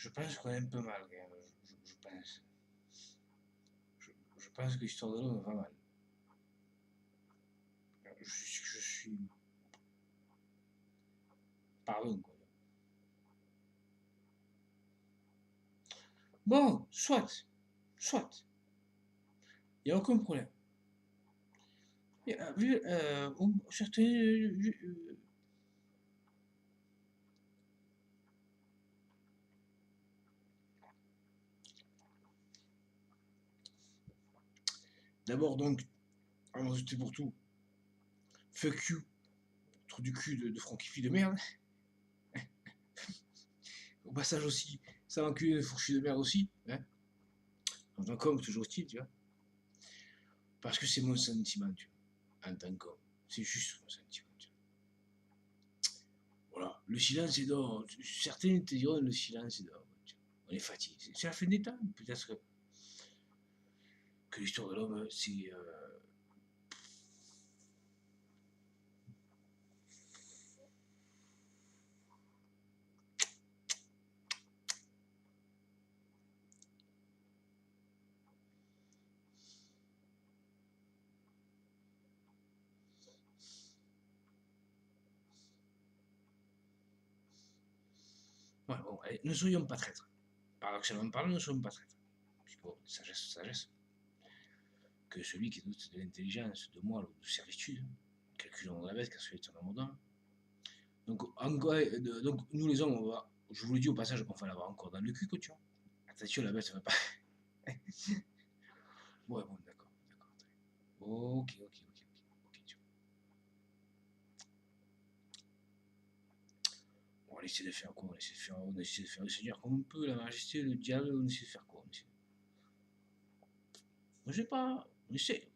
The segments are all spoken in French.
Je pense qu'on est un peu mal, quand même. Je pense. Je pense que l'histoire de l'homme va mal. Je suis. Pardon, quoi. Bon, soit. Soit. Il n'y a aucun problème. Certains. D'abord, donc, avant c'était pour tout. Fuck you. Trou du cul de Francky de merde. Au passage aussi, ça va enculer de fourchu de merde aussi. Hein. En tant qu'homme, toujours hostile, tu vois. Parce que c'est mon sentiment, tu vois. En tant qu'homme. C'est juste mon sentiment, tu vois. Voilà. Le silence est d'or. Certains te diront le silence est d'or. On est fatigué. C'est la fin des temps. Peut-être que l'histoire de l'homme, c'est. Ouais, bon, allez, ne soyons pas traîtres. Paradoxalement parlant, ne soyons pas traîtres. Puisque bon, sagesse, sagesse. Que celui qui doute de l'intelligence, de moi ou de servitude, calculons la bête car celui est un amour. Donc, nous les hommes, on va, je vous le dis au passage, on va l'avoir encore dans le cul, quoi, tu vois. Attention, la bête, ça va pas. Ouais, bon, d'accord, d'accord. Ok, tu vois. On va essayer de faire quoi? On essaie de faire le Seigneur comme on peut, la majesté, le diable, on essaie de faire quoi? Je sais pas, on essaie.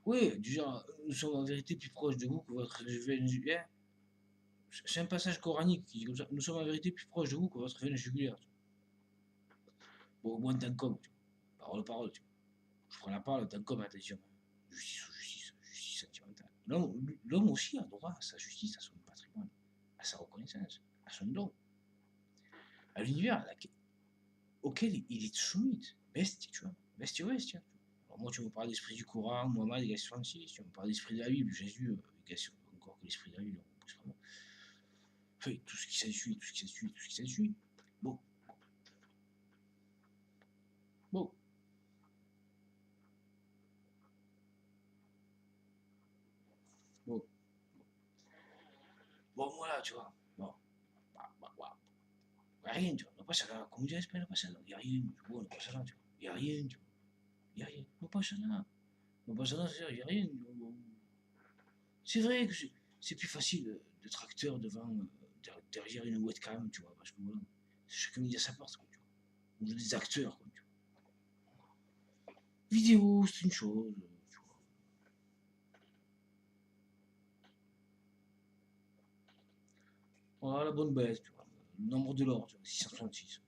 Oui, du genre, nous sommes en vérité plus proches de vous que votre veine jugulaire. C'est un passage coranique qui dit comme ça. Nous sommes en vérité plus proches de vous que votre veine jugulaire. Bon, au moins tant qu'homme, tu vois. Parole, tu vois. Je prends la parole tant qu'homme, attention. Justice sentimentale. L'homme aussi a droit à sa justice, à son patrimoine, à sa reconnaissance, à son don, à l'univers auquel il est soumis. Bestie, tu vois. Bestia. Alors moi, tu me parles d'esprit du Coran, Mohammed égale Francis, tu me parles d'esprit de la Bible, Jésus égale encore que l'esprit de la Bible. Enfin, tout ce qui s'ensuit. Bon, bon. Bon, bon, voilà, tu vois. Bon, bah. Y a rien, tu vois. No pasa nada. Como ya espera, no pasa nada. Y a rien, tu vois, no pasa nada, tu vois. Y a rien, tu vois. Y a rien. No pasa nada. No pasa nada, c'est-à-dire, y a rien. C'est vrai que c'est plus facile d'être acteur devant, derrière une webcam, tu vois, parce que voilà, chacun dit à sa porte, quoi, tu vois. On est des acteurs, quoi, tu vois. Vidéo, c'est une chose, tu vois. Voilà, la bonne bête, tu vois. Le nombre de l'or, tu vois, 666.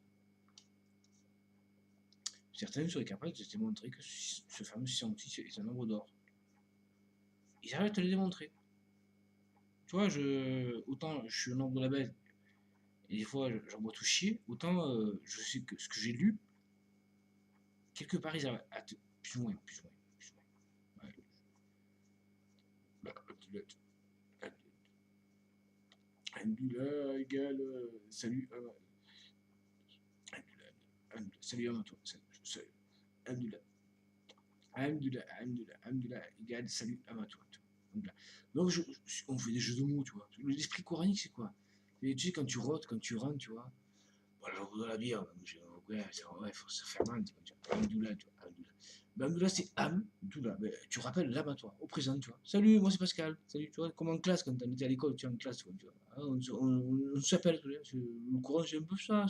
Certains seraient capables de te démontrer que ce fameux 666 est un nombre d'or. Ils arrivent à te le démontrer. Tu vois, autant je suis au nombre de la bête, et des fois j'en vois tout chier, autant je sais que ce que j'ai lu, quelque part ils arrivent à te. Plus ou moins. Ouais. Bah, Alhamdoulilah égale salut. Salut à toi. Alhamdoulilah. Alhamdoulilah égale salut à toi. Donc on fait des jeux de mots, tu vois. L'esprit coranique, c'est quoi? Et tu sais, quand tu rotes, quand tu rentres, tu vois. Voilà, de la bière, ouais, ça fait mal, tu vois. Alhamdoulilah, tu vois. Alhamdoulilah, c'est Amdoula. Tu rappelles l'abattoir, au présent, tu vois. Salut, moi c'est Pascal. Salut, tu vois, comme en classe, quand on était à l'école, tu es en classe, tu vois. Ah, on s'appelle, le courant, c'est un peu ça.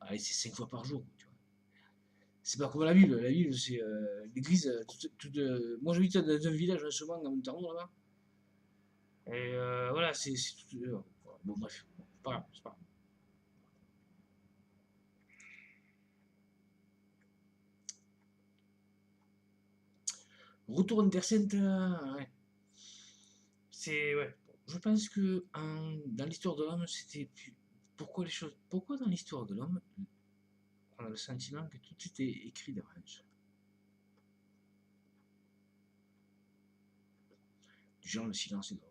Allez, c'est 5 fois par jour, tu vois. C'est pas comme la Bible. La Bible, c'est l'église. Moi, j'habite dans un village en ce moment, en Ontario, là-bas. Et voilà, c'est tout. Bon, bref, c'est pas grave, c'est pas grave. Retour Intercent, ouais. C'est. Ouais. Je pense que dans l'histoire de l'homme, c'était. Pourquoi les choses. Pourquoi dans l'histoire de l'homme, on a le sentiment que tout était écrit d'avance. Du genre, le silence est d'or.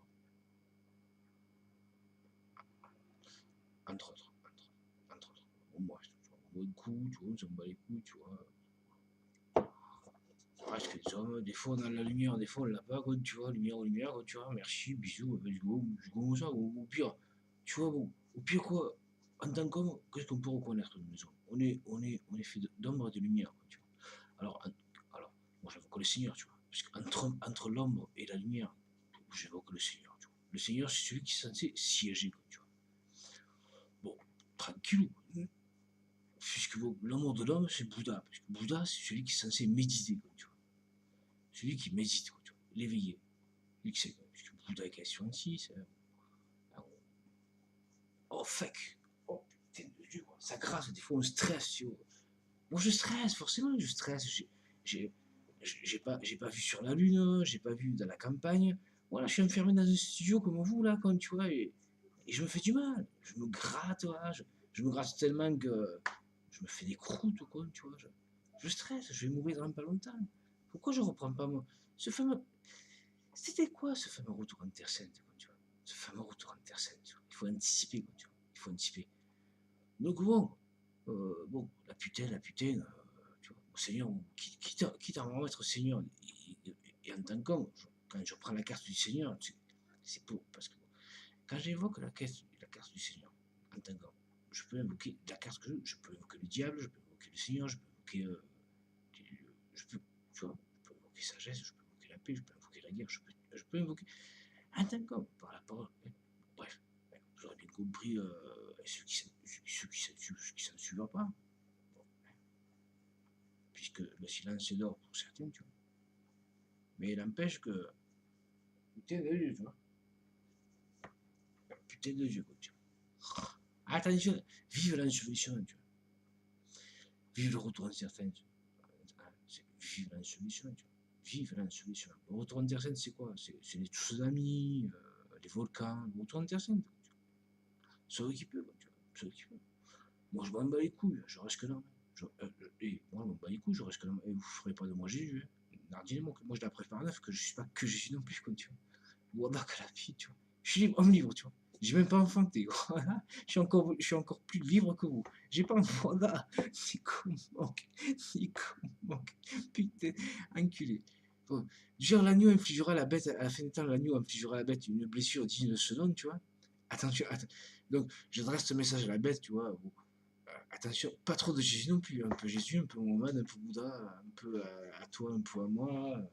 Entre autres. Entre autres. Bon, moi, on boit le coup, tu vois, on s'en bat les couilles, tu vois. Parce que les hommes, des fois on a la lumière, des fois on l'a pas, quoi, tu vois, lumière, quoi, tu vois, merci, bisous, je go, ça, au pire, tu vois, bon, au pire quoi, en tant qu'homme, qu'est-ce qu'on peut reconnaître de nous hommes on est fait d'ombre et de lumière, quoi, tu vois. Alors, moi j'invoque le Seigneur, tu vois, parce qu'entre l'ombre et la lumière, j'invoque le Seigneur, tu vois. Le Seigneur, c'est celui qui est censé siéger, quoi, tu vois. Bon, tranquille, puisque bon, l'amour de l'homme, c'est Bouddha, parce que Bouddha, c'est celui qui est censé méditer, quoi, tu vois. Celui qui médite, quoi, tu vois, l'éveillé. Puisque Bouddha est question ici, c'est. Oh fuck! Oh putain de Dieu, quoi. Ça crasse, des fois on stresse, tu vois. Moi je stresse, forcément, je stresse. J'ai pas vu sur la Lune, j'ai pas vu dans la campagne. Voilà, je suis enfermé dans un studio comme vous, là, quand tu vois, et je me fais du mal. Je me gratte, voilà, je me gratte tellement que je me fais des croûtes, quoi, tu vois. Je stresse, je vais mourir dans pas longtemps. Pourquoi je reprends pas moi ce fameux. C'était quoi ce fameux retour en Terre Sainte, quoi, tu vois. Ce fameux retour en Terre Sainte, tu vois. Il faut anticiper, quoi, tu vois. Il faut anticiper. Donc bon, la putain, tu vois, au Seigneur, quitte à vraiment être Seigneur, et en tant qu'homme, quand je prends la carte du Seigneur, c'est pour, parce que quand j'évoque la carte du Seigneur, en tant qu'homme, je peux invoquer la carte que je peux invoquer le diable, je peux invoquer le Seigneur, je peux invoquer, je peux, tu vois, je peux invoquer sagesse, je peux invoquer la paix, je peux invoquer la guerre, je peux invoquer, en tant qu'homme, par la parole. Bref, vous aurez bien compris, ceux qui s'en suivent pas. Bon, puisque le silence est d'or pour certains, tu vois. Mais il n'empêche que. Putain de Dieu, tu vois. Putain de Dieu, quoi, tu vois. Attention, vive l'insolution, tu vois. Vive le retour en certains, tu vois. Vive l'insolution, tu vois. Vive l'insolution. Le retour en terre sainte, c'est quoi? C'est les tsunamis, les volcans, le retour en terre sainte, tu vois. C'est eux qui peuvent, tu vois. C'est eux qui peuvent. Moi, je m'en bats les couilles, je reste que là. Et moi, je m'en bats les couilles, je reste que là. Et vous ne ferez pas de moi Jésus. Hein. Nardinez-moi, moi, je la prépare neuf, que je ne suis pas que Jésus non plus, quoi, tu vois. Wallah, que la vie, tu vois. Je suis libre, homme libre, tu vois. J'ai même pas enfanté, quoi. Je suis encore plus libre que vous. J'ai pas un voilà. Nico manque. Putain, enculé. Bon. Genre, l'agneau infligera à la bête, à la fin du temps, l'agneau infligera à la bête une blessure digne de ce nom, tu vois. Attention, attends. Donc, j'adresse ce message à la bête, tu vois. Attention, pas trop de Jésus non plus. Un peu Jésus, un peu Mohamed, un peu Bouddha, un peu à toi, un peu à moi.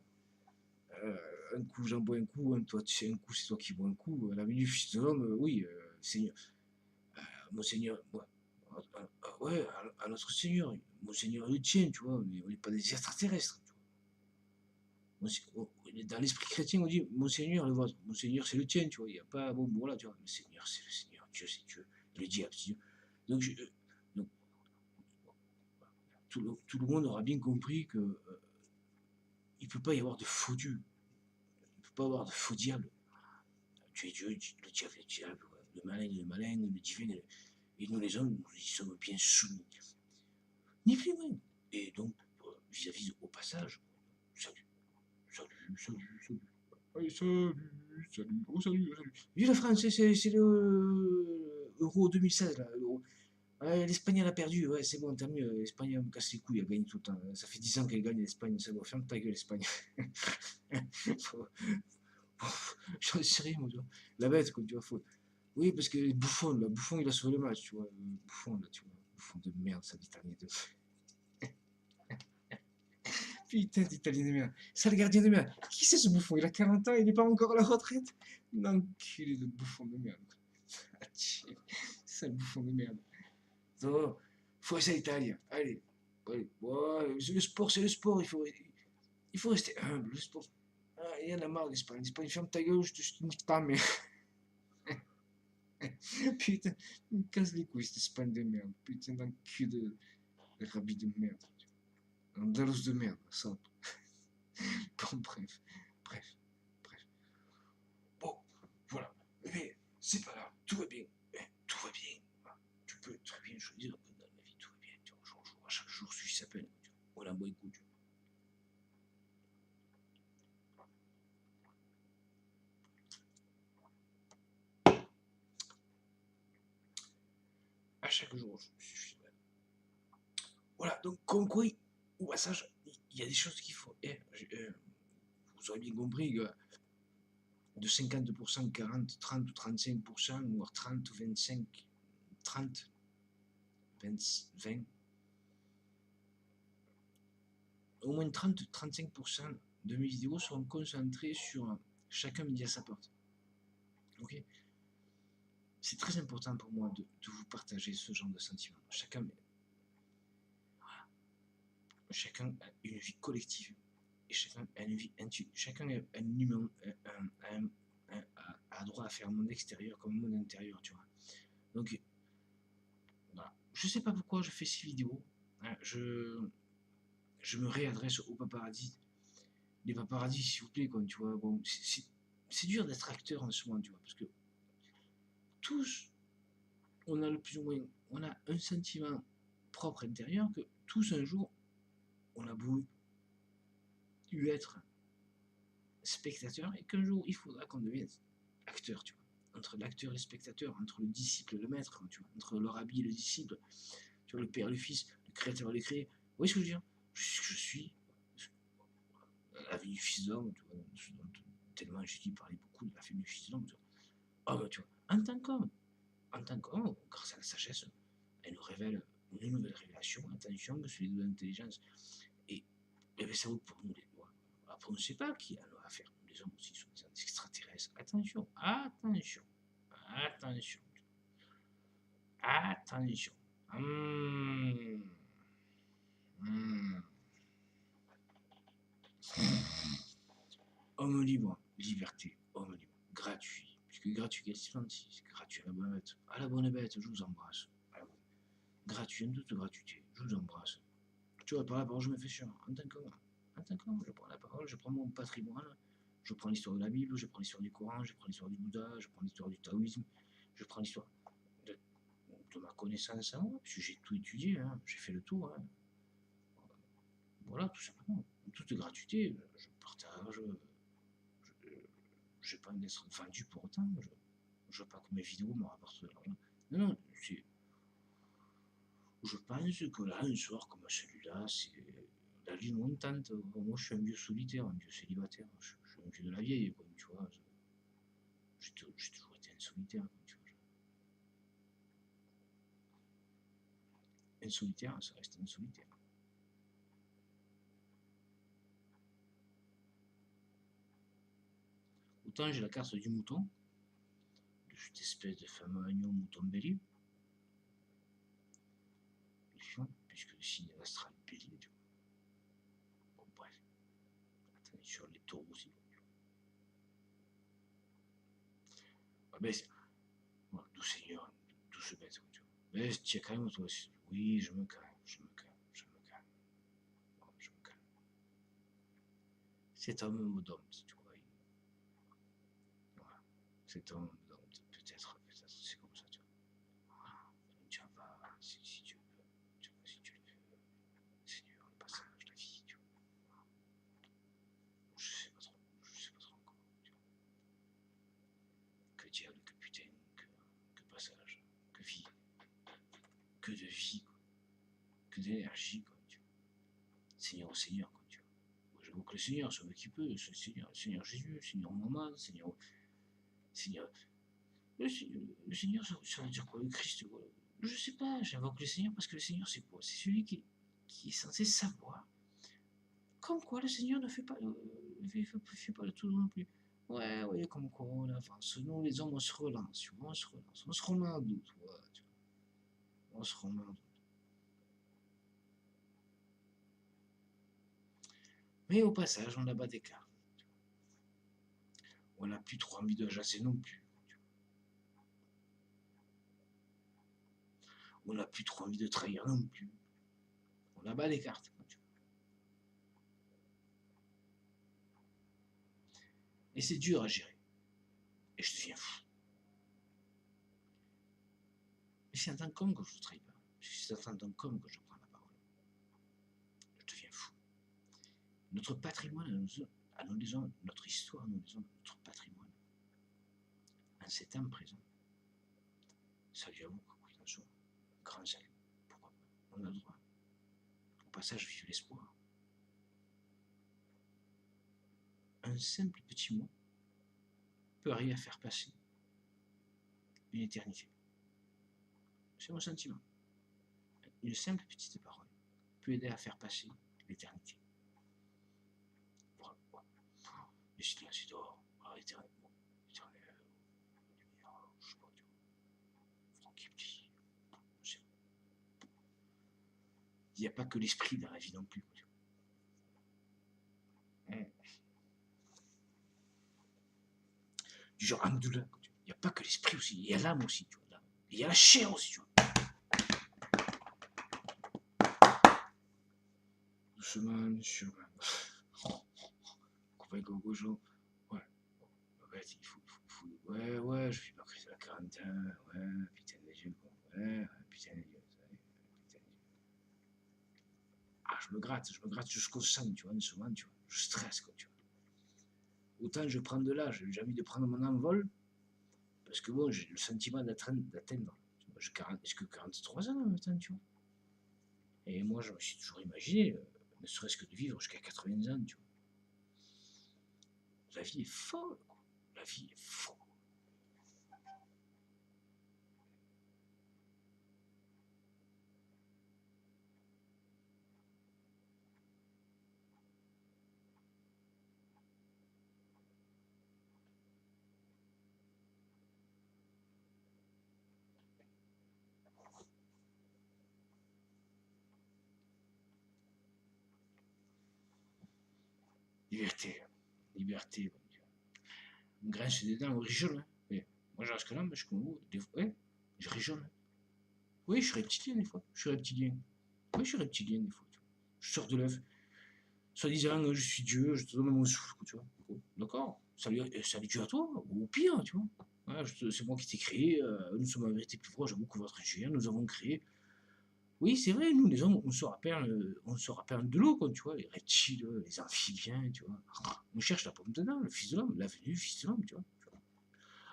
Euh, un coup j'en bois un coup, toi tu sais un coup c'est toi qui bois un coup. La venue du Fils de l'homme, oui, Seigneur, mon Seigneur, ouais, à notre Seigneur, mon Seigneur est le tien, tu vois, mais on n'est pas des extraterrestres. Tu vois. Dans l'esprit chrétien, on dit mon Seigneur le vôtre, mon Seigneur c'est le tien, tu vois, il n'y a pas, bon, voilà, tu vois, le Seigneur c'est le Seigneur, Dieu c'est Dieu, le diable c'est Dieu. Donc, donc tout le monde aura bien compris que il ne peut pas y avoir de faux dieux, il ne peut pas y avoir de faux diables. Tu es Dieu, le diable est le diable, le malin est le malin, le divin est le... Et nous les hommes, nous y sommes bien soumis. Ni plus ni moins. Et donc, vis-à-vis au passage, salut, salut. Allez, salut, oh salut. Vive la France, c'est le Euro 2016, là, l'Euro. Ouais, l'Espagne elle a perdu, ouais, c'est bon, tant mieux. L'Espagne elle me casse les couilles, elle gagne tout le temps. Ça fait 10 ans qu'elle gagne l'Espagne, ça doit faire ta gueule l'Espagne. J'en sais rien, moi, tu vois. La bête, quoi, tu vois, faut. Oui, parce que Bouffon, là, Bouffon, il a sauvé le match, tu vois. Bouffon, là, tu vois. Bouffon de merde, ça, l'Italien de. Putain, d'Italien de merde. Ça, le gardien de merde. Qui c'est ce Bouffon? Il a 40 ans, il n'est pas encore à la retraite. L'enculé de Bouffon de merde. Sale Bouffon de merde. Donc, Forza Italia. Allez. Allez. Ouais, le sport, c'est le sport. Il faut rester humble. Le sport. il y en a marre d'Espagne. L'Espagne, ferme ta gueule, je te nique ta mère. Putain, il me casse les couilles, cette Espagne de merde. Putain, d'un cul de rabis de merde. Andalous de merde, ça. Bon, bref, bref, bref. Bon, voilà. Mais c'est pas grave, tout va bien. Tout va bien. Tu peux très bien choisir dans la vie, tout va bien. Tu vois, à chaque jour, celui s'appelle. Voilà, bon écoute. À chaque jour, je suis mal. Voilà, donc comme quoi, au passage, il y a des choses qu'il faut. Vous aurez bien compris que de 50%, 40, 30 ou 35%, voire 30 ou 25, 30, 20, au moins 30-35% de mes vidéos seront concentrées sur chacun midi à sa porte. Ok, c'est très important pour moi de vous partager ce genre de sentiments. Chacun a une vie collective et chacun a une vie individuelle. Chacun a droit à faire un monde extérieur comme un monde intérieur, tu vois. Donc, voilà. Je sais pas pourquoi je fais ces vidéos. Hein, je me réadresse aux paparazzis. Les paparazzis, s'il vous plaît, quoi, tu vois. Bon, c'est dur d'être acteur en ce moment, tu vois, parce que tous, on a le plus ou moins, on a un sentiment propre intérieur que tous un jour, on a voulu être spectateur et qu'un jour il faudra qu'on devienne acteur, tu vois. Entre l'acteur et le spectateur, entre le disciple et le maître, tu vois, entre le rabbi et le disciple, tu vois, le père et le fils, le créateur et le créé. Vous voyez ce que je veux dire? Je suis la vie du fils d'homme, tu vois, tellement Jésus parlait beaucoup de la vie du fils d'homme, tu vois. Ah bah tu vois, en tant qu'homme, grâce à la sagesse, elle nous révèle une nouvelle révélation, attention, que celui de l'intelligence. Et bien, ça vaut pour nous les lois. Après, on ne sait pas qui a affaire. Les hommes aussi sont des extraterrestres. Attention, attention, attention, attention. Homme libre, liberté, homme libre, gratuit. Puisque gratuit, qu'est-ce que c'est gratuit à la bonne bête. À la bonne bête, je vous embrasse. Gratuit, en toute gratuité, je vous embrasse. Tu vois, par la parole, je me fais sûr. En tant qu'homme, je prends la parole, je prends mon patrimoine, je prends l'histoire de la Bible, je prends l'histoire du Coran, je prends l'histoire du Bouddha, je prends l'histoire du taoïsme, je prends l'histoire de ma connaissance à moi, puisque j'ai tout étudié, hein, j'ai fait le tour. Hein. Voilà, tout simplement. En toute gratuité, je partage, je n'ai pas envie d'être vendu pour autant, je veux pas que mes vidéos me rapportent de l'argent. Non, non, je pense que là, un soir comme celui-là, c'est la lune montante. Moi, je suis un vieux solitaire, un vieux célibataire. Je suis un vieux de la vieille, quoi, tu vois. J'ai toujours été un solitaire, tu vois. Un solitaire, ça reste un solitaire. Autant j'ai la carte du mouton, de cette espèce de fameux agneau mouton bélier, puisque le signe astral bélier, tu vois. Bon, bref. Attendez, sur les taureaux aussi. Ah, ben, voilà, tout seigneur, tout se bête, tu vois. Mais tiens, calme-toi aussi. Oui, je me calme, je me calme, je me calme. Bon, je me calme. Cet homme me dompte, tu vois. Voilà. Cet homme me dompte, peut-être, c'est comme ça, tu vois. Voilà. Tu vas, si tu veux, tu vois, si tu le veux, Seigneur, le passage, la vie, tu vois. Je sais pas trop encore, tu vois. Que diable, que putain, que passage, que vie, que de vie, quoi. Que d'énergie, quoi, tu vois. Seigneur, Seigneur, quoi, tu vois. Moi, j'avoue que le Seigneur, celui qui peut, le Seigneur Jésus, le Seigneur Mohamed, Seigneur, le Seigneur, ça veut dire quoi? Le Christ, quoi? Je sais pas, j'invoque le Seigneur parce que le Seigneur, c'est quoi? C'est celui qui est censé savoir. Comme quoi, le Seigneur ne fait pas, fait pas le tout non plus. Ouais, ouais, comme quoi, on avance. Nous, les hommes, on se relance, tu vois, on se remet en doute, ouais, tu vois. On se remet en doute. Mais au passage, on n'a pas d'écart. On n'a plus trop envie de jaser non plus. On n'a plus trop envie de trahir non plus. On abat les cartes. Et c'est dur à gérer. Et je deviens fou. Mais c'est en tant qu'homme que je ne trahis pas. C'est en tant qu'homme que je prends la parole. Je deviens fou. Notre patrimoine, à nous les hommes, notre histoire, nous les hommes, notre patrimoine, en ces temps présents, salut à vous, quoi qu'il en soit. Grand salut. Pourquoi pas? On a le droit. Au passage, vive l'espoir. Un simple petit mot peut arriver à faire passer une éternité. C'est mon sentiment. Une simple petite parole peut aider à faire passer l'éternité. Voilà. Les silences dehors, éternel, lumière, je sais pas, Francky Petit. Il n'y a pas que l'esprit dans la vie non plus. Du genre Amdoula. Il n'y a pas que l'esprit aussi, il y a l'âme aussi. Tu vois, il y a la chair aussi. Tu vois. Doucement, sur Copain Gogojo. Ouais. Ouais, il faut. Ouais, je suis pas crise à la quarantaine. Ouais, putain des yeux, quoi. Ouais, putain des yeux. Ah, je me gratte jusqu'au sang, tu vois, en ce moment, tu vois. Je stresse, quoi, tu vois. Autant je prends de l'âge, j'ai envie de prendre mon envol, parce que bon, j'ai le sentiment d'atteindre. J'ai que 43 ans maintenant, tu vois. Et moi, je me suis toujours imaginé, ne serait-ce que de vivre jusqu'à 80 ans, tu vois. La vie est folle, quoi. La vie est folle. Liberté. Liberté, mon Dieu. On grince des dents, on rigole, hein. Et moi, je reste là, mais je comme vous. Ouais, je rigole. Oui, je suis reptilien des fois. Je suis reptilien. Oui, je suis reptilien des fois. Tu vois. Je sors de l'œuf. Soi-disant, je suis Dieu, je te donne mon souffle, tu vois. Bon, d'accord. Salut Dieu à toi, ou au pire, tu vois. Voilà, c'est moi qui t'ai créé, nous sommes en vérité plus proches, j'avoue que votre ingénieur, nous avons créé. Oui, c'est vrai, nous, les hommes, on se rappelle de l'eau, quoi, tu vois, les reptiles, les amphibiens, tu vois. On cherche la pomme dedans, le fils de l'homme, l'avenue du fils de l'homme, tu vois.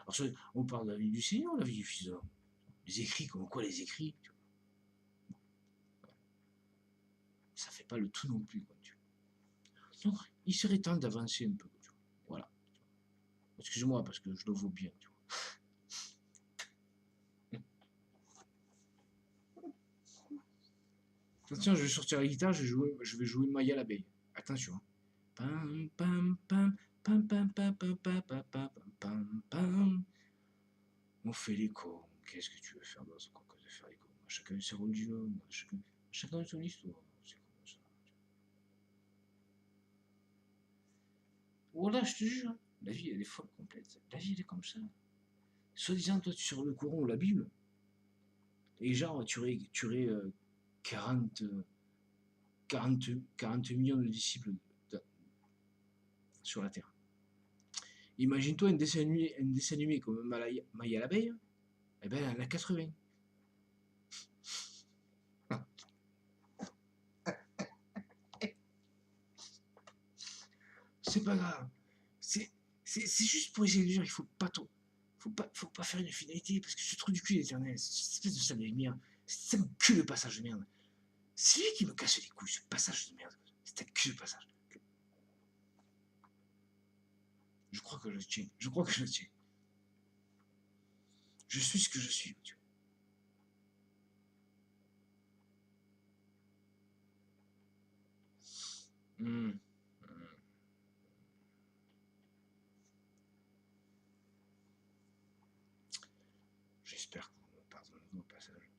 Alors, on parle de la vie du Seigneur, la vie du fils de l'homme. Les écrits, comme quoi les écrits, tu vois. Ça fait pas le tout non plus, quoi, tu vois. Donc, il serait temps d'avancer un peu, tu vois. Voilà. Excuse-moi, parce que je le vaux bien, tu vois. Attention, je vais sortir la guitare, je vais jouer Maya l'abeille. Attention. Pam, pam, pam, pam, pam, pam, pam, pam, pam, pam, pam, pam. On fait l'écho. Qu'est-ce que tu veux faire d'autre que de faire l'écho? Chacun ses religions, chacun son histoire. C'est comme ça. Voilà, je te jure. La vie, elle est folle complète. La vie, elle est comme ça. Soi-disant, toi, tu sors le Coran ou la Bible, et genre, tu aurais 40, 40 millions de disciples sur la Terre. Imagine-toi un dessin animé comme Maya l'abeille, eh ben, elle en a 80. C'est pas grave. C'est juste pour essayer de dire qu'il faut pas faire une finalité, parce que je trouve du cul l'éternel, cette espèce de salle de merde, c'est un cul de passage de merde. C'est lui qui me casse les couilles, ce passage de merde. C'est un cul de passage. Je crois que je le tiens. Je crois que je le tiens. Je suis ce que je suis, tu vois. J'espère qu'on me pardonnera au passage.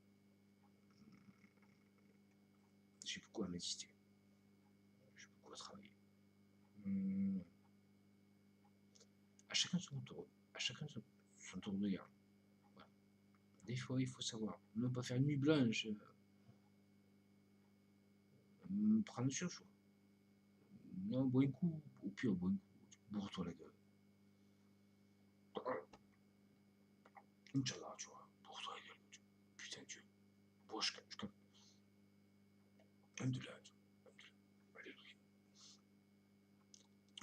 J'ai beaucoup à méditer. J'ai beaucoup à travailler. À chacun son tour, à chacun son tour de garde. Voilà. Des fois, il faut savoir ne pas faire une nuit blanche, prendre sur soi. Non, bois un coup, au pire, bois un coup, bourre-toi la gueule. Inch'Allah, tu vois, bourre-toi la gueule. Putain, Dieu. Bois, je capte. Alhamdoulilah, tu vois. Alléluia.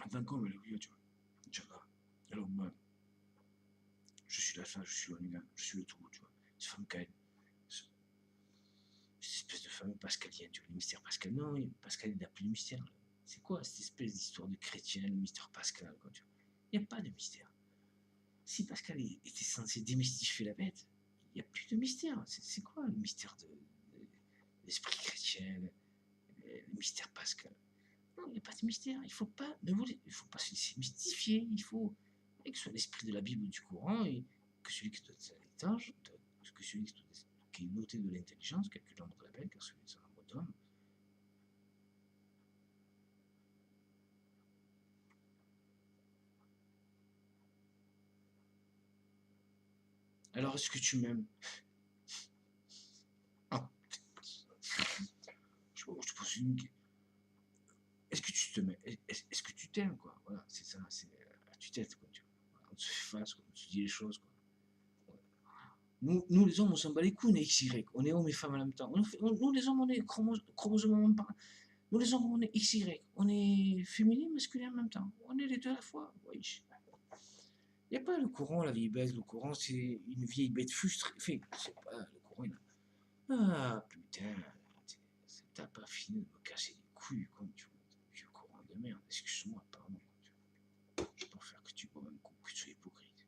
En tant qu'homme, alléluia, tu vois. Inch'Allah. Alors, moi, je suis la fin, je suis l'onigan, je suis le tout, tu vois. Cette femme Caïn. Cette espèce de fameux pascalien, tu vois, le mystère pascal. Non, Pascal, il n'a plus de mystère. C'est quoi cette espèce d'histoire de chrétien, le mystère pascal, quoi, tu vois. Il n'y a pas de mystère. Si Pascal était censé démystifier la bête, il n'y a plus de mystère. C'est quoi le mystère de l'esprit chrétien, le mystère pascal? Non, il n'y a pas de mystère. Il ne faut pas se laisser mystifier. Il faut que ce soit l'esprit de la Bible ou du Coran et que celui qui doit que celui qui est doté de l'intelligence calcule l'ombre de la bête, car celui qui est un mot d'homme. Alors, est-ce que tu m'aimes? Ah, je te pose une question. Est-ce que tu te mets, est-ce que tu t'aimes, quoi? Voilà, c'est ça, c'est à tue-tête, quoi, tu vois. Voilà, on se fait face, quoi, on se dit les choses, quoi. Voilà. Nous, les hommes, on s'en bat les couilles, on est XY, on est hommes et femmes en même temps. Nous, les hommes, on est chromosomes en même temps. Nous, les hommes, on est XY, on est féminin, masculin en même temps. On est les deux à la fois. Oui. Il n'y a pas le courant, la vieille bête. Le courant, c'est une vieille bête frustrée. Enfin, c'est pas le courant. Ah, putain, t'as pas fini de me casser les couilles, comme tu vois. Vieux courant de merde. Excuse-moi, pardon. Je peux faire que tu bois un coup, que tu sois hypocrite.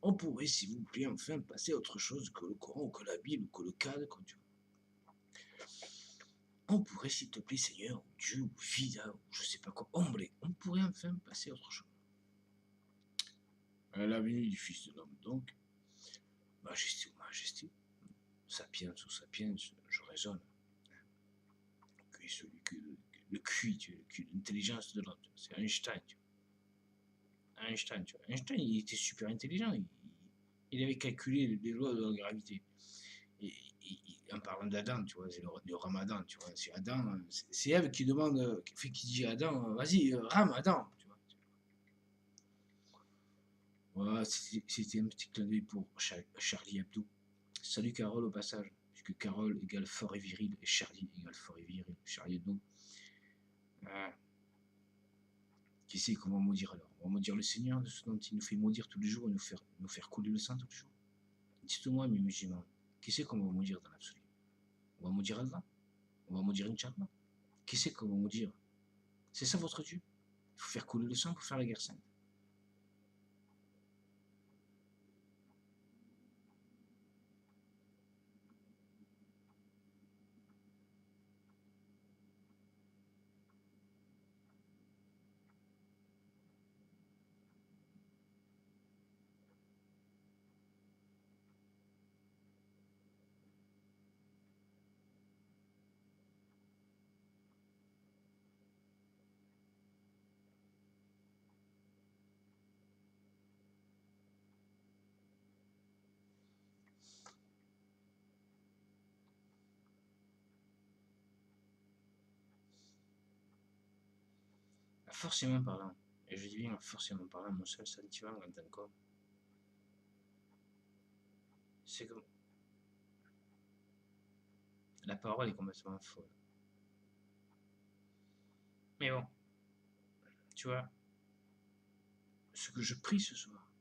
On pourrait, s'il vous plaît, enfin passer à autre chose que le Coran ou que la Bible ou que le cadre, comme tu vois. On pourrait, s'il te plaît, Seigneur, ou Dieu, ou Vida, ou je sais pas quoi, on pourrait enfin passer à autre chose. À la venue du Fils de l'homme, donc, majesté ou majesté, sapiens ou sapiens, je raisonne. Que celui que le QI, l'intelligence de l'homme, c'est Einstein, tu vois. Einstein, tu vois. Einstein, il était super intelligent, il avait calculé les lois de la gravité. Et, en parlant d'Adam, tu vois, c'est le ramadan, tu vois, c'est Adam, c'est Ève qui demande, qui dit à Adam, vas-y, rame Adam, tu vois. Voilà, c'était un petit clin d'œil pour Charlie Hebdo. Salut Carole au passage, puisque Carole égale fort et viril, et Charlie égale fort et viril, Charlie Hebdo. Qui sait qu'on va maudire alors? On va maudire le Seigneur de ce dont il nous fait maudire tous les jours et nous faire couler le sang tous les jours. Dites-moi, mes musulmans, qui c'est qu'on va maudire dans l'absolu? On va maudire Allah? On va maudire Inch'Allah? Qui c'est qu'on va maudire? C'est ça votre Dieu? Il faut faire couler le sang pour faire la guerre sainte. Forcément parlant, et je dis bien forcément parlant, mon seul sentiment en tant qu'homme, c'est que la parole est complètement folle. Mais bon, tu vois, ce que je prie ce soir,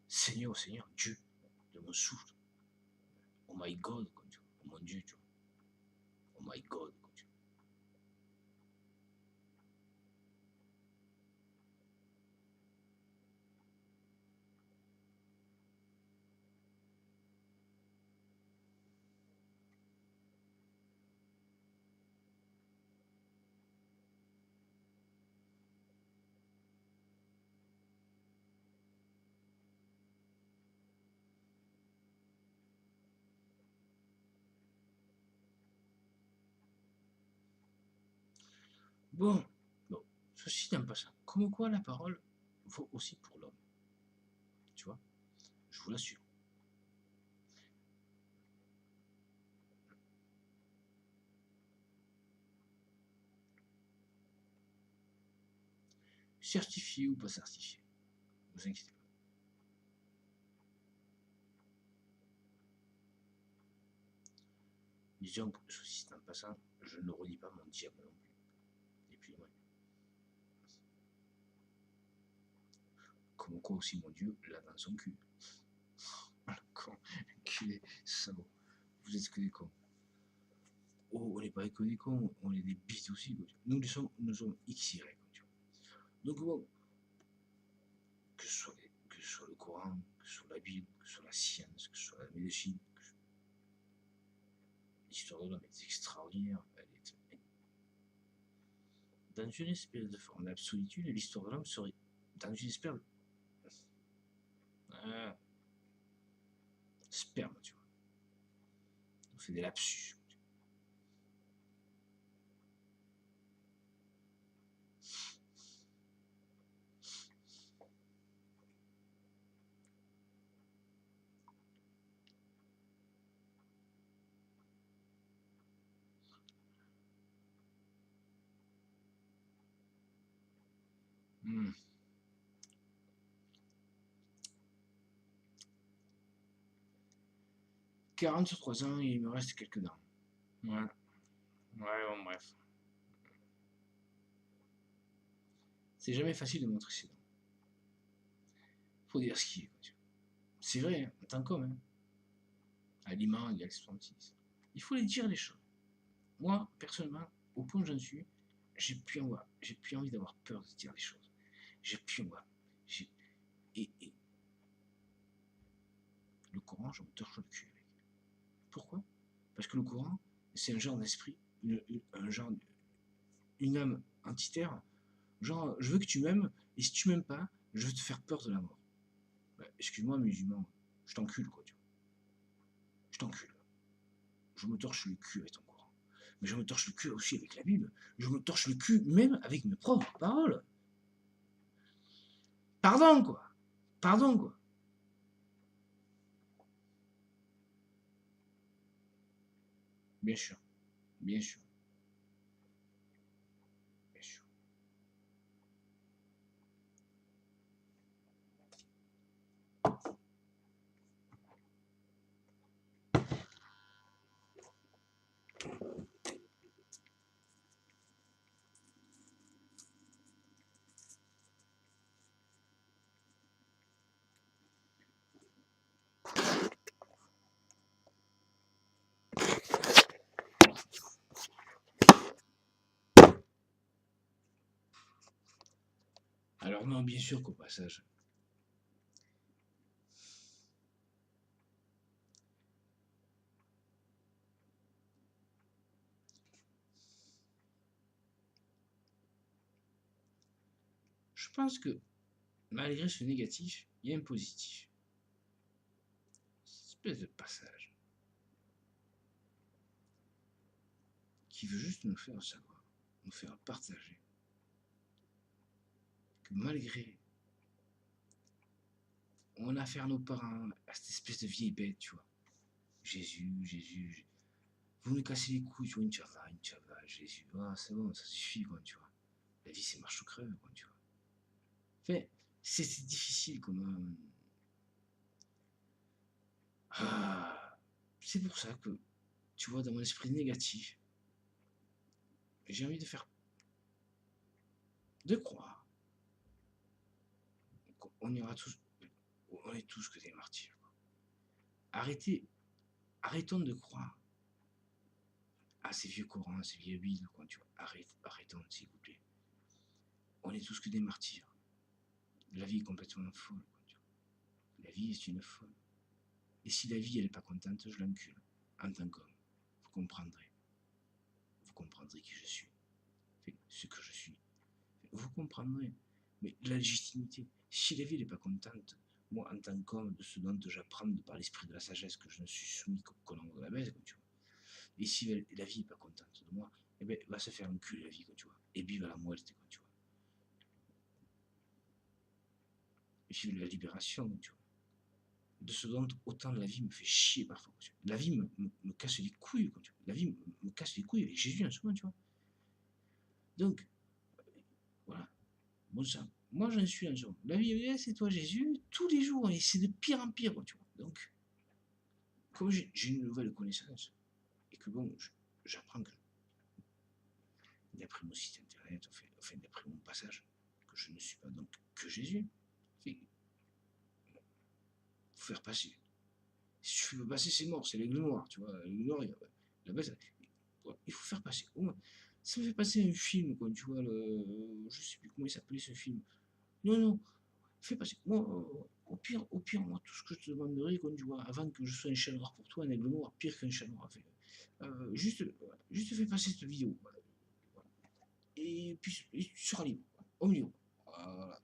Seigneur, Seigneur, Dieu, de mon souffle, oh my God, quoi, tu vois, oh mon Dieu, tu vois, oh my God, quoi, tu vois. Bon, bon, ceci dit en passant, comme quoi la parole vaut aussi pour l'homme. Tu vois, je vous l'assure. Certifié ou pas certifié, ne vous inquiétez pas. Disons que ceci dit en passant, je ne redis pas mon diable non plus. Et puis, ouais. Comme quoi aussi, mon Dieu, l'a dans son cul. Ah, le con, enculé, salaud. Vous êtes que des cons. Oh, on n'est pas que des cons, on est des bites aussi. Quoi. Nous sommes XY. Donc bon, que ce soit le Coran, que ce soit la Bible, que ce soit la science, que ce soit la médecine, l'histoire de l'homme est extraordinaire. Elle est... Dans une espèce de forme d'absolitude, l'histoire de l'homme serait dans une espèce de... sperme, tu vois. On fait des lapsus. Hmm. 40 sur 3 ans, il me reste quelques dents. Ouais. Ouais, bon, bref. C'est jamais facile de montrer ses dents. Faut dire ce qu'il est. C'est vrai, hein, en tant qu'homme. Hein. Aliment égale spontis. Il faut les dire les choses. Moi, personnellement, au point où j'en suis, j'ai plus envie d'avoir peur de dire les choses. J'ai plus envie. Et le Coran, je me torche le cul avec. Pourquoi? Parce que le Coran, c'est un genre d'esprit, une âme entitaire. Genre, je veux que tu m'aimes, et si tu m'aimes pas, je veux te faire peur de la mort. Bah, excuse-moi, musulman, je t'encule, quoi, tu vois. Je t'encule. Je me torche le cul avec ton Coran. Mais je me torche le cul aussi avec la Bible. Je me torche le cul même avec mes propres paroles. Pardon, quoi. Pardon, quoi. Bien sûr. Bien sûr. Bien sûr. Alors non, bien sûr qu'au passage, je pense que malgré ce négatif, il y a un positif. Cette espèce de passage qui veut juste nous faire savoir, nous faire partager que malgré on a affaire à nos parents, à cette espèce de vieille bête, tu vois. Jésus, vous nous cassez les couilles, tu vois, une chava, Jésus, ah, c'est bon, ça suffit, quoi, tu vois. La vie, c'est marche ou crève, quoi, tu vois. Enfin, c'est difficile comme... c'est pour ça que, tu vois, dans mon esprit négatif, j'ai envie de faire... de croire qu'on ira tous... on est tous que des martyrs. Quoi. Arrêtons de croire à ces vieux Corans, ces vieilles Bibles, quoi, tu vois. Arrêtons, s'il vous plaît. On est tous que des martyrs. La vie est complètement folle, quoi, tu vois. La vie est une folle. Et si la vie, elle n'est pas contente, je l'encule. En tant qu'homme, vous comprendrez. Vous comprendrez qui je suis. Ce que je suis. Vous comprendrez. Mais la légitimité, si la vie n'est pas contente, moi, en tant qu'homme, de ce dont j'apprends par l'esprit de la sagesse que je ne suis soumis qu'au colon de la baisse, quoi, tu vois. Et si la vie n'est pas contente de moi, eh ben, va se faire enculer la vie, quoi, tu vois. Et vive la muerte, quoi, tu vois. Vive la libération, tu vois. De ce dont autant la vie me fait chier parfois. La vie me casse les couilles, quoi, tu vois. La vie me casse les couilles avec Jésus en ce moment, tu vois. Donc, voilà. Bon sang. Moi, j'en suis en ce moment. La vie, c'est toi, Jésus, tous les jours, et c'est de pire en pire, quoi, tu vois. Donc, comme j'ai une nouvelle connaissance, et que bon, j'apprends que, d'après mon site internet, enfin d'après mon passage, que je ne suis pas donc que Jésus, il faut faire passer. Si tu veux passer, c'est mort, c'est l'aigle noir, tu vois. L'aigle noir, là-bas, il faut faire passer. Au moins, ça me fait passer un film, quoi, tu vois, je sais plus comment il s'appelait ce film. Non, non, fais passer. Moi, au pire, moi, tout ce que je te demanderais, quand tu vois, avant que je sois un chat noir pour toi, un aigle noir, pire qu'un chat noir, juste fais passer cette vidéo. Voilà. Et puis tu seras libre. Au milieu. Voilà.